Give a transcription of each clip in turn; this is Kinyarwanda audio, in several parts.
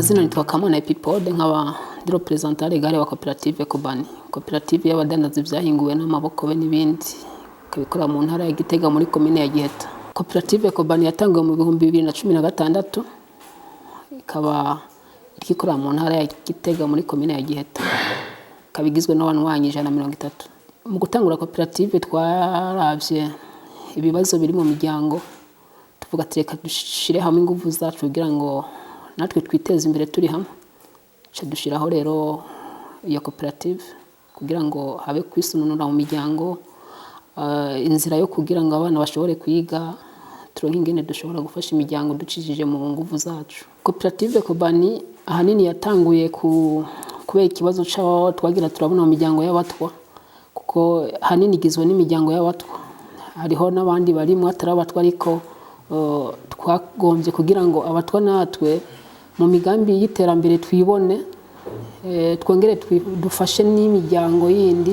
Amazina nitwa Kamana Epipode nkaba ndi representant legal wa Cooperative Kobani. Cooperative y'abadandaza ibyahinguwe n'amaboko be n'ibindi kabikora mu ntara ya Gitega muri commune ya Giheta. Cooperative Kobani yatangiwe mu 2016 ikaba ikikora mu ntara ya Gitega muri commune ya Giheta, kabigizwe n'abanywanyi 130. Mu gutangura cooperative twaravye ibibazo biri mu miryango, tuvuga reka dushire hamwe ingufu zacu kugira ngo natwe twiteze imbere turi hamwe. Cha dushiraho rero iyo cooperative kugira ngo habe kwisununura mu miryango, inzira yo kugira ngo abana bashobore kwiga, turonke ingene dushobora gufasha imiryango ducijije mu nguvu zacu. Cooperative Kobani ahanini yatanguye kubera ikibazo cyo twagira turabona mu miryango y'abatwa, kuko hanini igizwe n'imiryango y'abatwa. Hariho n'abandi barimo atarabatwa, ariko twagombye kugira ngo abatwa natwe mu migambi y'iterambere twibone, twongere dufashe n'imiryango yindi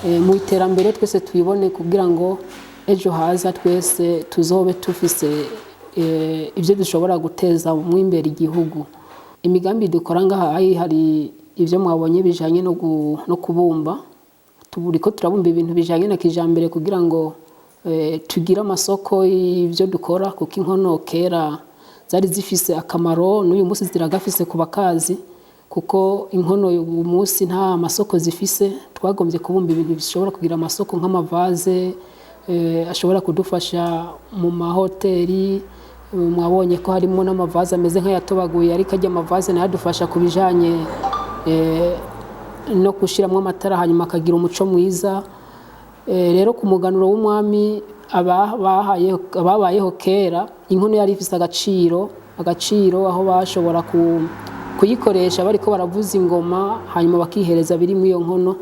mu iterambere twese twibone, kugira ngo ejo haza twese tuzobe tufise ibyo dushobora guteza mu imbere igihugu. Imigambi dukora ngaha hari ibyo mwabonye bijanye no kubumba. Tuburiko turabumba ibintu bijanye na kijambere kugira ngo tugira amasoko y'ibyo dukora, kuko inkono kera zari zifise akamaro n'uyu munsi ziragafise ku bakazi, kuko inkono uyu munsi nta masoko zifise. Twagombye kubumba ibintu bishobora kugira amasoko nk'amavaze ashobora kudufasha mu mahoteli. Mwabonye ko harimo n'amavaze ameze nk'ayatobaguye, ariko ajya amavaze nayo adufasha kubijanye no gushiramo amatara hanyuma akagira umuco mwiza. Rero ku muganuro w'umwami ababayeho kera, inkono yari ifise agaciro aho bashobora kuyikoresha bariko baravuza ingoma, hanyuma bakihereza biri mu iyo nkono.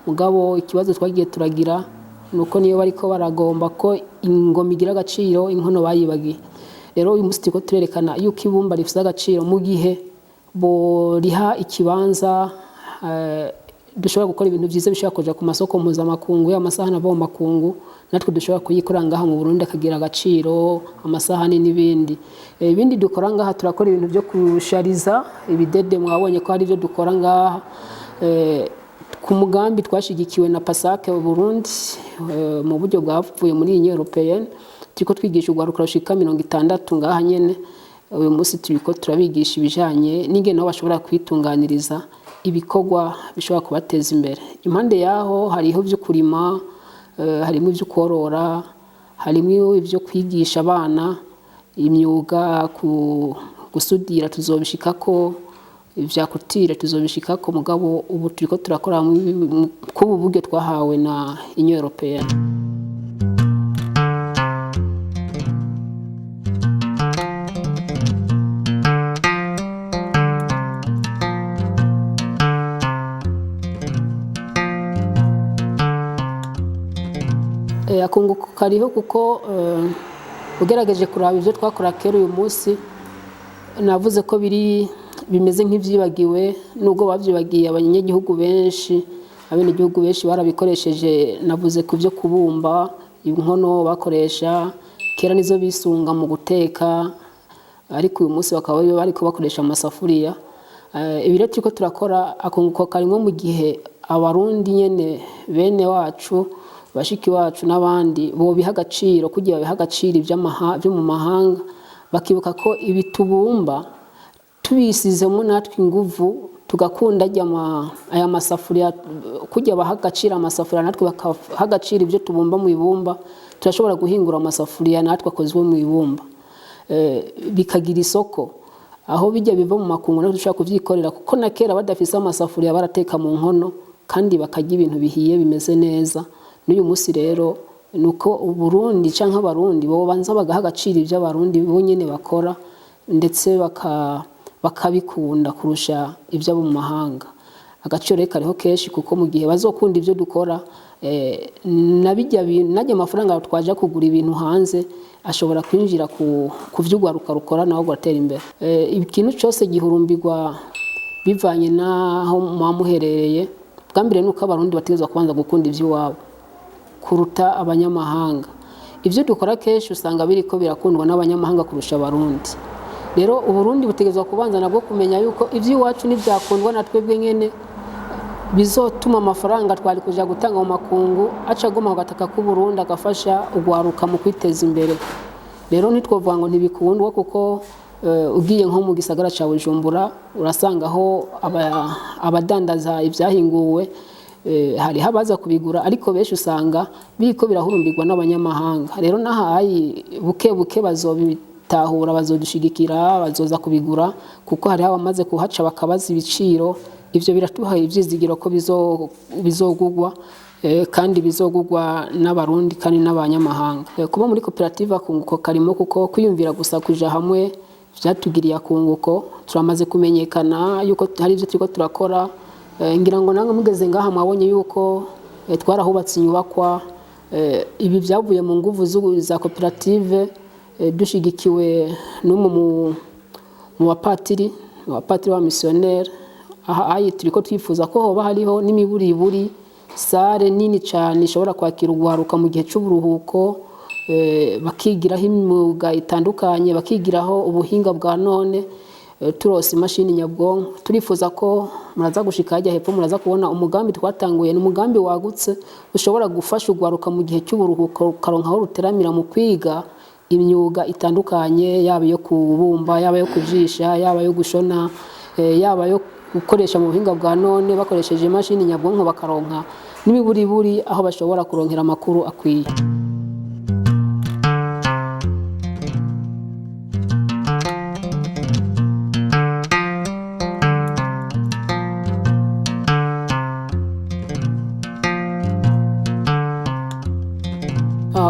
Mugabo ikibazo twagiye turagira nuko niyo bariko baragomba ko ingoma igira agaciro, inkono bayibagiye. Rero uyu munsi turiko turerekana yuko ibumba rifise agaciro mu gihe bo riha ikibanza, dushobora gukora ibintu byiza bishobora kuja ku masoko mpuzamakungu, y'amasahani ava mu makungu, natwe dushobora kuyikora ngaha mu Burundi akagira agaciro, amasahani n'ibindi. Ibindi dukora ngaha turakora ibintu byo kushariza ibidede. Mwabonye ko hari ibyo dukora ngaha ku mugambi twashigikiwe na PASAC mu Burundi mu buryo bwavuye muri Union Européenne. Turiko twigisha urwaruka rushika 60 ngaha nyene. Uyu munsi turiko turabigisha ibijanye n'ingene aho bashobora kwitunganiriza ibikorwa bishobora kubateza imbere. Impande yaho hariho byo kurima, harimo ibyo korora, harimo ibyo kwigisha abana imyuga, gusudira tuzobishikako, ivya kutire tuzobishikako. Mugabo ubu turiko turakora ku buryo twahawe na Union Européenne. Akunguko kariho kuko ugerageje kuraba ibyo twakora kera uyu munsi, navuze ko bimeze nk'ivyibagiwe, nubwo bavyibagiye abanyagihugu benshi. Abenegihugu benshi barabikoresheje. Navuze ku byo kubumba, inkono bakoresha kera nizo bisunga mu guteka, ariko uyu munsi bakaba bariko bakoresha amasafuriya. Ibiro turiko turakora akunguko karimo mu gihe abarundi nyene bene wacu, bashiki wacu n'abandi bo biha agaciro, kugira biha agaciro byo mu mahanga, bakibuka ko ibitubumba tubisizemo natwe inguvu, tugakunda aya masafuriya, kugira baha agaciro amasafuriya natwe bakaha agaciro ibyo tubumba mu ibumba. Turashobora guhingura amasafuriya natwe akozwe mu ibumba, bikagira isoko. Aho bijya biva mu makungu natwe dushobora kuvyikorera, kuko na kera badafise amasafuriya barateka mu nkono kandi bakarya ibintu bihiye bimeze neza. N'uyu munsi rero nuko Burundi canke abarundi bo banza bagaha agaciro ibyo abarundi bo nyene bakora, ndetse bakabikunda kurusha ibyo mu mahanga. Agaciro reka ariho keshi, kuko mu gihe bazokunda ibyo dukora, najya amafaranga twaje kugura ibintu hanze ashobora kwinjira ku vy'urwaruka rukora naho gutera imbere. Ikintu cyose gihurumbirwa bivanye naho mwamuherereye. Bwambere nuko abarundi bategezwa kubanza gukunda ivy'iwabo kuruta abanyamahanga. Ibyo dukora kenshi usanga biriko birakundwa n'abanyamahanga kurusha abarundi. rero Uburundi butegezwa kubanza nabwo kumenya yuko ivy'iwacu n'ivyakundwa na twebwe nyene bizotuma amafaranga twari kuja gutanga mu makungu aca aguma gataka ku Burundi agafasha ugwaruka mu kwiteza imbere. Rero nitwovuga ngo ntibikundwa kuko ugiye nko mu gisagara ca Bujumbura urasanga aho abadandaza ivyahinguwe hari habaza kubigura, ariko benshi usanga biko birahurumbirwa n'abanyamahanga. Rero nahayi buke buke bazobitahura, bazodushigikira, bazoza kubigura kuko hari abamaze kuhaca bakabaza ibiciro. Ivyo biratuha ivyizigiro ko bizogugwa kandi bizogugwa n'abarundi kandi n'abanyamahanga. Kuba muri koperative akunguko karimo kuko kwiyumvira gusa kuja hamwe vyatugiriye akunguko. Turamaze kumenyekana yuko hari ivyo turiko turakora. Ngira ngo nange mugeze ngaha mwabonye yuko twarahubatse inyubakwa. Ibi vyavuye mu nguvu za koperative dushigikiwe n'umwe mu bapatiri wa missionnaire. Aha turiko twifuza ko hoba hariho n'imiburiburi sare nini cyane ishobora kwakira ugwaruka mu gihe cy'uburuhuko, bakigiraho imyuga itandukanye, bakigiraho ubuhinga bwa none, turose imashini nyabwonko. Turifuza ko muraza gushika hajya hepfo muraza kubona umugambi twatanguye, n'umugambi wagutse ushobora gufasha ugwaruka mu gihe cy'uburuhuko karonkaho ruteramira mu kwiga imyuga itandukanye, yaba yo kubumba, yaba yo kujisha, yaba yo gushona, yaba yo gukoresha mu buhinga bwa none bakoresheje imashini nyabwonko, bakaronka n'imiburiburi aho bashobora kuronkera amakuru akwiye.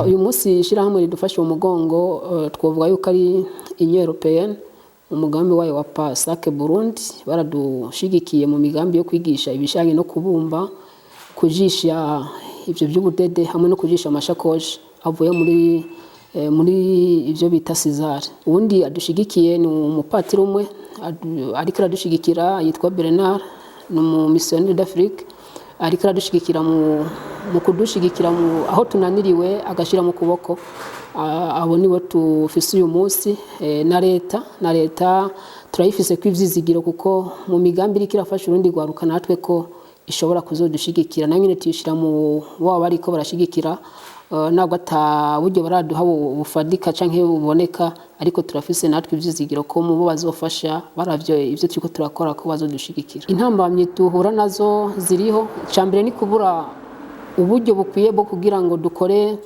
Uyu munsi ishirahamwe ridufasha umugongo twovuga yuko ari Union Européenne, umugambi wayo wa PASAC Burundi baradushigikiye mu migambi yo kwigisha ibishanye no kubumba, kujisha ivyo by'ubudede hamwe no kujisha amashakoshi avuye muri ivyo bita César. Ubundi adushigikiye ni umupatiri umwe ariko aradushigikira yitwa Bernard, ni mu missionnaire d'Afrique, ariko aradushigikira mu kudushigikira aho tunaniriwe agashira mu kuboko. Abo nibo tufise uyu munsi. Na leta turayifise kwivyizigiro kuko mu migambi iri kirafasha urundi gwaruka natwe ko ishobora kuzodushigikira, na nyine tuyishira mu waba bariko barashigikira nabwo ataburyo baraduha bufadika canke buboneka, ariko turafise natwe ivyizigiro ko mu bo bazofasha baravyo ivyo turiko turakora ko bazodushigikira. Intambamye tuhura nazo ziriho, icambere ni kubura uburyo bukwiye bwo kugira ngo dukore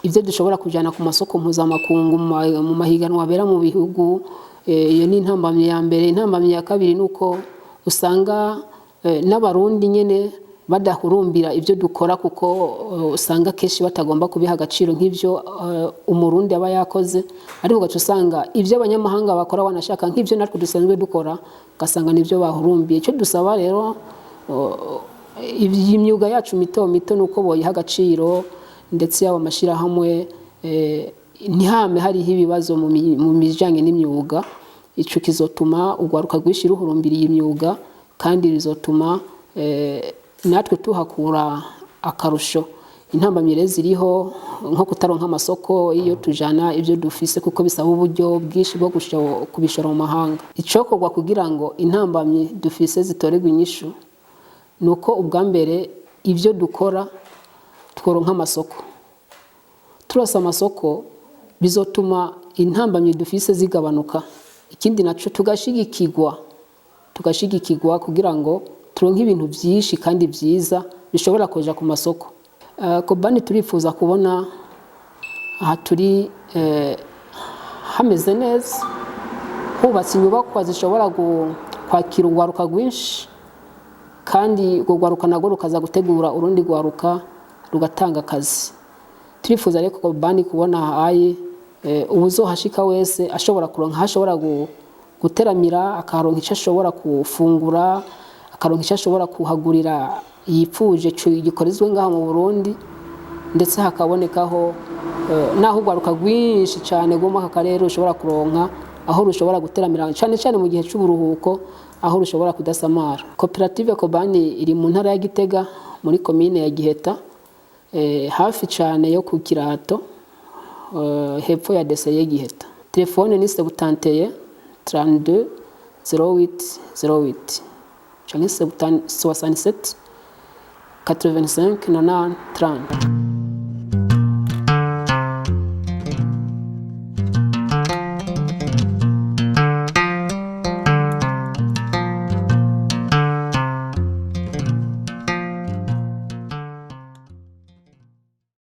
ivyo dushobora kujana ku masoko mpuzamakungu mu mahiganwa abera mu bihugu. Iyo ni intambamye ya mbere. Intambamye ya kabiri nuko usanga n'abarundi nyene badahurumbira ivyo dukora kuko usanga keshi batagomba kubiha agaciro nk'ivyo umurundi aba yakoze, ariko gacu usanga ivyo abanyamahanga bakora wanashaka nk'ivyo natwe dusanzwe dukora gasanga nivyo bahurumbiye. Cyo dusaba rero imyuga yacu mito nuko boyiha agaciro, ndetse yaba amashira hamwe ntihame hariho ibibazo mu mijanye n'imyuga. Ico kizotuma ugwaruka gwishira uhurumbiriye imyuga kandi bizotuma natwe tuhakura akarusho. Intambamye ziriho nko kutaronka amasoko iyo tujana ivyo dufise kuko bisaba uburyo bwishi bwo kubishora mu mahanga. Icokorwa kugira ngo intambamye dufise zitoregwa inyishu nuko ubwa mbere ivyo dukora tworonka amasoko. Turose amasoko bizotuma intambamye dufise zigabanuka. Ikindi naco tugashigikirwa kugira ngo turonke ibintu byinshi kandi byiza bishobora kuja ku masoko. Kobani turifuza kubona aha turi hameze neza, hubatse inyubakwa zishobora kwakira ugwaruka gwinshi, kandi ugwaruka nago rukaza gutegura urundi gwaruka rugatanga akazi. Turifuza rero Kobani kubona haye ubuzohashika wese ashobora kuronka, hashobora guteramira, akaronka icyo ashobora kufungura, akaronka icyo ashobora kuhagurira yipfuje gikorezwe ngaha mu Burundi, ndetse hakabonekaho naho ugwaruka gwinshi cyane goma aka karere ushobora kuronka aho rushobora guteramira cyane mu gihe cy'uburuhuko, aho rushobora kudasamara. Koperative Kobani iri mu ntara ya Gitega muri komine ya Giheta, hafi cyane yo ku Kirato, hepfo ya deseye Giheta. Telefone ni 71 32 08 08 cyangwa 67 85 90 30.